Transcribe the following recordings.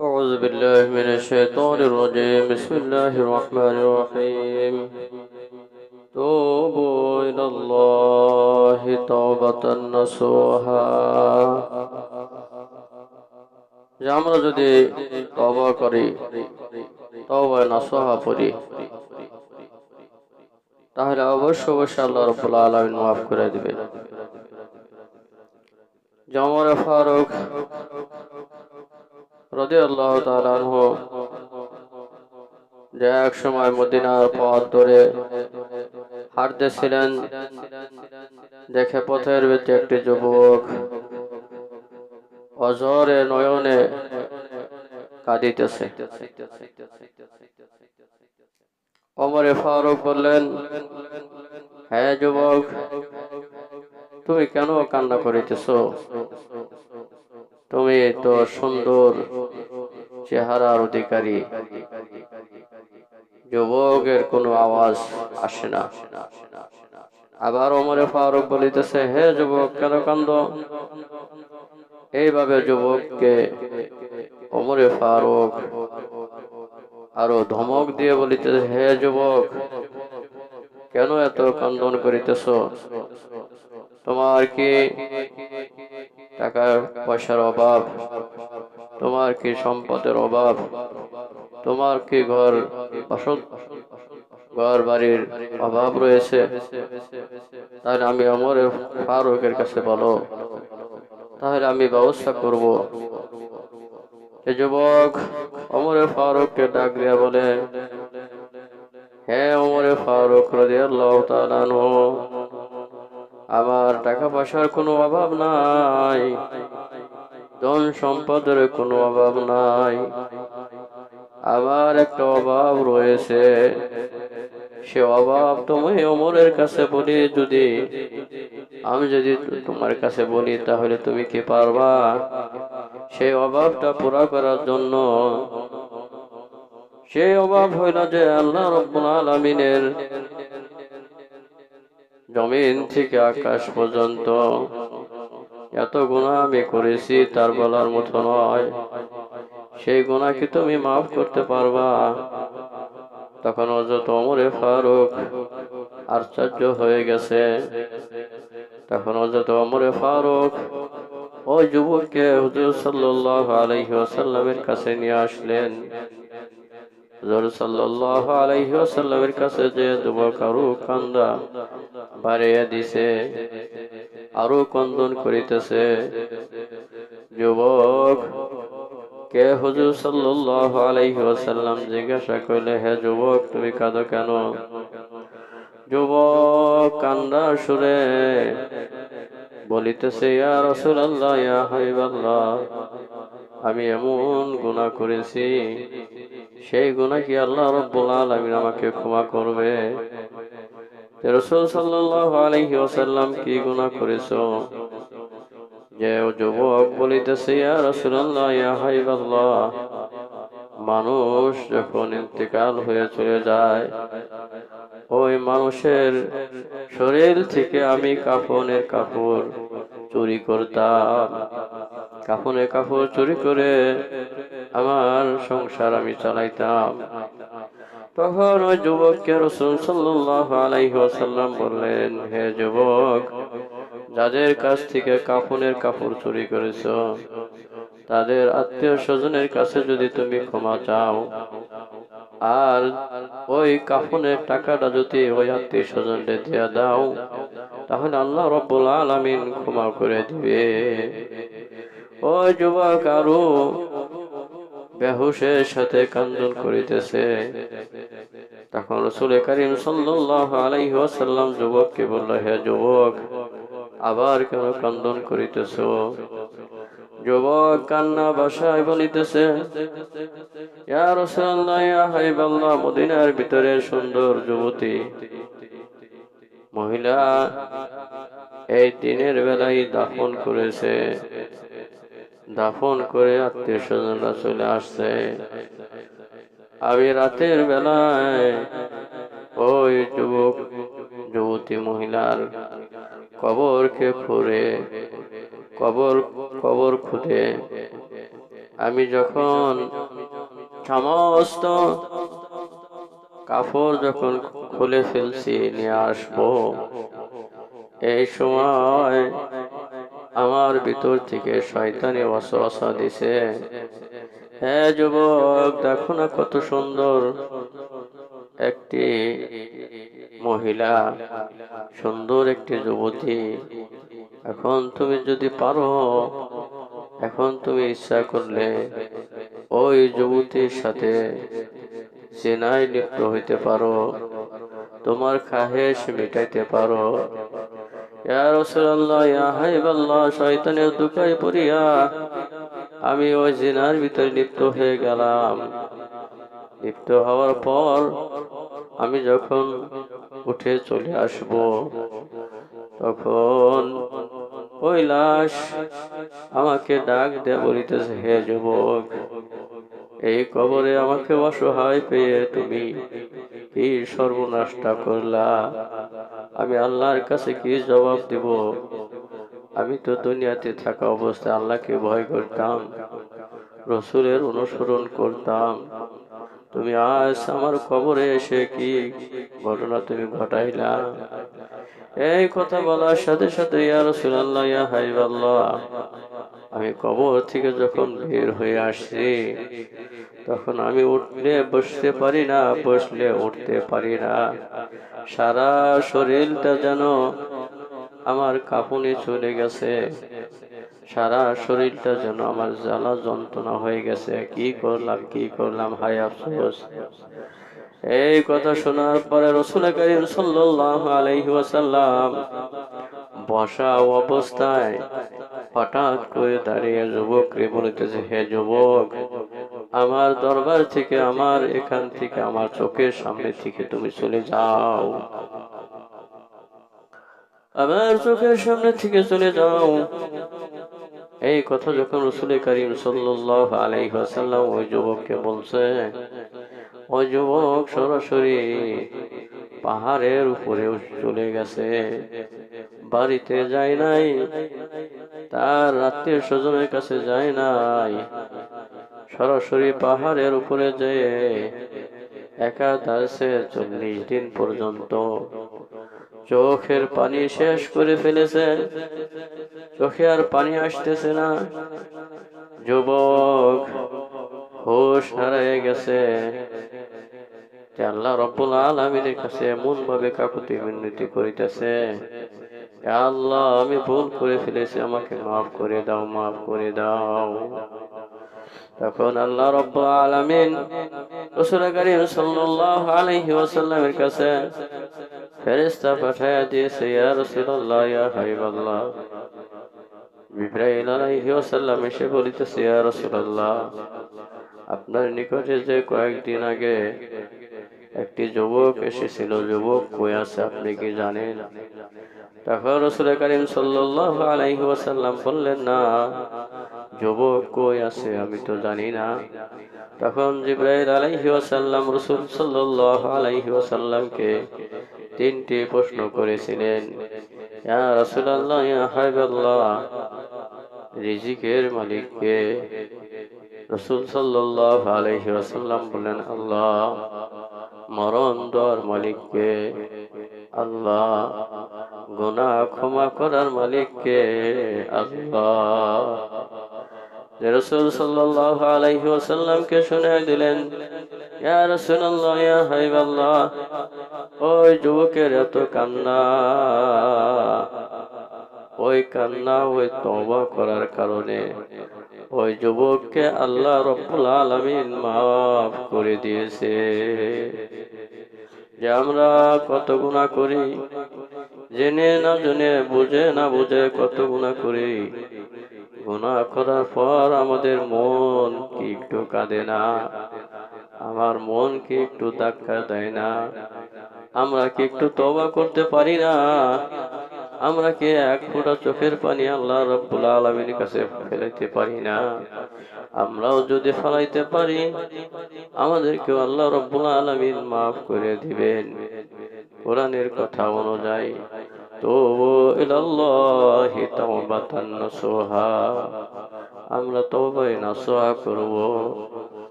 أعوذ بالله من الشيطان الرجيم بسم الله الرحمن الرحيم توبوا إلى الله توبة نصوحا যে আমরা যদি তওবা করি তওবা নসুহা পড়ি তাহলে অবশ্যই আল্লাহ রাব্বুল আলামিন মাফ করে দিবেন। যে ওমর ফারুক রাদিয়াল্লাহু তাআলা আনহু যে এক সময় মদিনার পথ ধরে হাঁটতেছিলেন, দেখে পথের ভিতরে একটি যুবক অঝরে নয়নে কাঁদিতেছে। ওমর ফারুক বললেন, হে যুবক, তুমি কেন কান্না করিতেছ? তুমি তো সুন্দর চেহারার অধিকারী। যুবকের কোনো আওয়াজ আসে না। আবার ওমর ফারুক বলিতেছে, হে যুবক, কেন কান্দ? এইভাবে যুবককে ওমর ফারুক আরো ধমক দিয়ে বলিতেছে, হে যুবক, কেন এত কান্দন করিতেছ? তোমার কি টাকা পয়সার অভাব? তোমার কি সম্পদের অভাব? তোমার কি ঘর বাড়ির অভাব রয়েছে? তাহলে আমি ওমর ফারুকের কাছে বলো, তাহলে আমি ব্যবস্থা করব। এই যুবক ওমর ফারুককে ডাক দিয়া বলে, হে ওমর ফারুক রাদিয়াল্লাহু তাআলা আনহু, আমার টাকা পয়সার কোনো অভাব নাই, ধন সম্পদের কোনো অভাব নাই। আমার একটা অভাব রয়েছে, সে অভাব তুমি ওমরের কাছে বলি, আমি যদি তোমার কাছে বলি তাহলে তুমি কি পারবা সেই অভাবটা পুরা করার জন্য? সেই অভাব হইল যে আল্লাহ রাব্বুল আলামিনের জমিন থেকে আকাশ পর্যন্ত এত গুনাহ আমি করেছি তার বলার মতো নয়। সেই গুনাহ কি তুমি মাফ করতে পারবা? তখন হযরত ওমর ফারুক আশ্চর্য হয়ে গেছে। তখন হযরত ওমর ফারুক ওই যুবককে হুজুর সাল্লাল্লাহু আলাইহি ওয়াসাল্লামের কাছে নিয়ে আসলেন। হুজুর সাল্লাল্লাহু আলাইহি ওয়াসাল্লামের কাছে যে যুবক আরো কান্দা বাড়িয়ে দিছে, আরো ক্রন্দন করিতেছে। যুবক কে হুজুর সাল্লাল্লাহু আলাইহি ওয়াসাল্লাম জিজ্ঞাসা করলে, হে যুবক, তুমি কাঁদো কেন? যুবক কান্না সুরে বলিতেছে, ইয়া রাসূলুল্লাহ, ইয়া হাবিবাল্লাহ, আমি এমন গুনাহ করেছি, সেই গুনাহ কি আল্লাহ রাব্বুল আলামিন আমাকে ক্ষমা করবে? রাসূল সাল্লাল্লাহু আলাইহি ওয়াসাল্লাম, কি গুনাহ করেছো? যে যুবক বলিতেছে, ইয়া রাসূলুল্লাহ, ইয়া হাবিবাল্লাহ, মানুষ যখন ইন্তেকাল হয়ে চলে যায়, ওই মানুষের শরীর থেকে আমি কাফনের কাপড় চুরি করতাম। কাফনের কাপড় চুরি করে আমার সংসার আমি চালাইতাম। তখন ওই যুবককে রাসূল সাল্লাল্লাহু আলাইহি ওয়াসাল্লাম বললেন, হে যুবক, যাদের কাছ থেকে কাফনের কাপড় চুরি করেছো, তাদের আত্মীয় স্বজনের কাছে যদি তুমি ক্ষমা চাও, আর ওই কাফনের টাকাটা যদি ওই আত্মীয় স্বজনদের দিয়ে দাও, তাহলে আল্লাহ রাব্বুল আলামিন ক্ষমা করে দিবে। ওই যুবক আরো বেহুশের সাথে কান্দন করিতেছে। তখন রাসূল কারীম সাল্লাল্লাহু আলাইহি ওয়াসাল্লাম যুবককে বলল, হে যুবক, আবার কেন কান্দন করিতেছ? যুবক কান্না ভাষায় বলিতেছে, ইয়া রাসূলুল্লাহ, ইয়া হাবিবাল্লাহ, মদিনার ভিতরে সুন্দর যুবতী মহিলা এই দিনের বেলায় দাফন করেছে, দাফন করে আত্মীয় স্বজনরা চলে আসছে। আমি রাতের বেলায় ওই যুবতী মহিলার কবরকে খুঁড়ে কবর খুঁড়ে আমি যখন সমস্ত কাপড় যখন খুলে ফেলছি নিয়ে আসবো, এই সময় আমার ভিতর থেকে শয়তানি ওয়াসওয়াসা দিছে, হে যুবক, দেখো না কত সুন্দর একটি মহিলা, সুন্দর একটি যুবতী। এখন তুমি যদি পারো, এখন তুমি ইচ্ছা করলে ওই যুবতীর সাথে জিনায় লিপ্ত হইতে পারো, তোমার খাহেশ মিটাইতে পারো। ইয়া রাসূলুল্লাহ, ইয়া হাবিবাল্লাহ, শয়তানের দুকায় পড়িয়া আমি ওই জিনার ভিতরে লিপ্ত হয়ে গেলাম। লিপ্ত হওয়ার পর আমি যখন উঠে চলে আসব, তখন ওই লাশ আমাকে ডাক দিয়ে বলিতেছে, হে যুবক, এই কবরে আমাকে অসহায় পেয়ে তুমি কি সর্বনাশটা করলা? আমি আল্লাহর কাছে কি জবাব দিব? আমি তো দুনিয়াতে থাকা অবস্থায় আল্লাহকে ভয় করতাম, রসুলের অনুসরণ করতাম, তুমি আজ আমার কবরে এসে কি ঘটনা তুমি ঘটাইলা? এই কথা বলার সাথে সাথে ইয়া রাসূলুল্লাহ, ইয়া হাবিবাল্লাহ, আমি কবর থেকে যখন বের হয়ে আসছি, তখন আমি উঠলে বসতে পারি না, বসলে উঠতে পারি না, সারা শরীরটা যেন আমার কাঁপুনি চলে গেছে, সারা শরীরটা যেন আমার জ্বালা যন্ত্রণা হয়ে গেছে। কি করলাম, হায় আফসোস। এই কথা শোনার পরে রাসূল কারীম সাল্লাল্লাহু আলাইহি ওয়াসাল্লাম বসা অবস্থায় হঠাৎ করে দাঁড়িয়ে যুবককে বলিতেছে, হে যুবক, আমার দরবার থেকে, আমার এখান থেকে, আমার চোখের সামনে থেকে তুমি চলে যাও, আমার চোখের সামনে থেকে চলে যাও। এই কথা যখন রাসূল কারীম সাল্লাল্লাহু আলাইহি ওয়াসাল্লাম ওই যুবককে বলছে, ওই যুবক সরাসরি পাহাড়ের উপরে চলে গেছে, বাড়িতে যায় নাই, তার আত্মীয় স্বজনের কাছে যায় নাই, সরাসরি পাহাড়ের উপরে যেয়ে একাধারে 40 দিন পর্যন্ত চোখের পানি শেষ করে ফেলেছে, চোখে আর পানি আসতেছে না। যুবক হুঁশ হারিয়ে গেছে। আল্লাহ রাব্বুল আলামিনের কাছে এমন ভাবে কাকুতি মিনতি করিতেছে, আল্লাহ, আমি ভুল করে ফেলেছি, আমাকে মাফ করে দাও, মাফ করে দাও। তখন আল্লাহ রাব্বুল আলামিন রাসূল কারীম সাল্লাল্লাহু আলাইহি ওয়াসাল্লামের কাছে ফেরেশতা পাঠিয়ে দিয়েছে, ইয়া রাসূলুল্লাহ, ইয়া হাবিবাল্লাহ, জিবরাইল আলাইহিস সালাম এসে বলিতেছে, ইয়া রাসূলুল্লাহ, আপনার নিকটে যে কয়েকদিন আগে একটি যুবক এসেছিল, যুবক কই আছে আপনি কি জানেন? তখন রাসূল কারীম সাল্লাল্লাহু আলাইহি ওয়াসাল্লাম বললেন, না, যুবক কই আছে আমি তো জানি না। তখন জিবরাইল আলাইহিস সালাম রাসূল সাল্লাল্লাহু আলাইহি ওয়াসাল্লামকে 3টি প্রশ্ন করেছিলেন, ইয়া রাসূলুল্লাহ, ইয়া হাবিবাল্লাহ, রিজিকের মালিক কে? রাসূল সাল্লাল্লাহু আলাইহি ওয়াসাল্লাম বলেন, আল্লাহ। মরণ দেওয়ার মালিক কে? আল্লাহ। গুনাহ ক্ষমা করার মালিক কে? আল্লাহ। রাসূল সাল্লাল্লাহু আলাইহি ওয়াসাল্লামকে শুনিয়ে দিলেন, ইয়া রাসূলুল্লাহ, ইয়া হাবিবাল্লাহ, ওই যুবকের এত কান্না, ওই কান্না ওই তওবা করার কারণে ওই যুবককে আল্লাহ রাব্বুল আলামিন মাফ করে দিয়েছে। যে আমরা কত গুনাহ করি, জেনে না জেনে, বুঝে না বুঝে কত গুনাহ করি। গুনাহ করার পর আমাদের মন কি একটু কাঁদে না? আমার মন কি একটু ধাক্কা দেয় না? আমরা কি একটু তওবা করতে পারি না? আমরা কি এক ফোঁটা চোখের পানি আল্লাহ রাব্বুল আলামিনের কাছে ফেলাইতে পারি না? আমরাও যদি ফেলাইতে পারি, আমাদেরকে আল্লাহ রাব্বুল আলামিন মাফ করে দিবেন। কোরআনের কথা অনুযায়ী, তুবু ইলাল্লাহি তাওবাতান নাসুহা, আমরা তওবায়ে নাসুহা করব,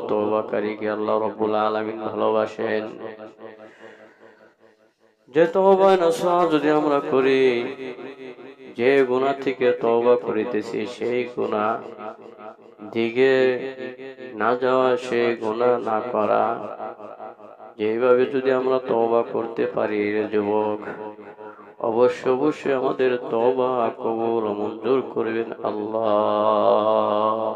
তওবাকারীকে আল্লাহ রাব্বুল আলামিন ভালোবাসেন। যে তওবায়ে নাসুহা যদি আমরা করি, যে গুনাহ থেকে তওবা করিতেছি সেই গুনাহ দিকে না যাওয়া, সেই গুনাহ না করা, যেভাবে যদি আমরা তওবা করতে পারি রে যুবক, অবশ্যই আমাদের তওবা কবুল ও মঞ্জুর করবেন আল্লাহ।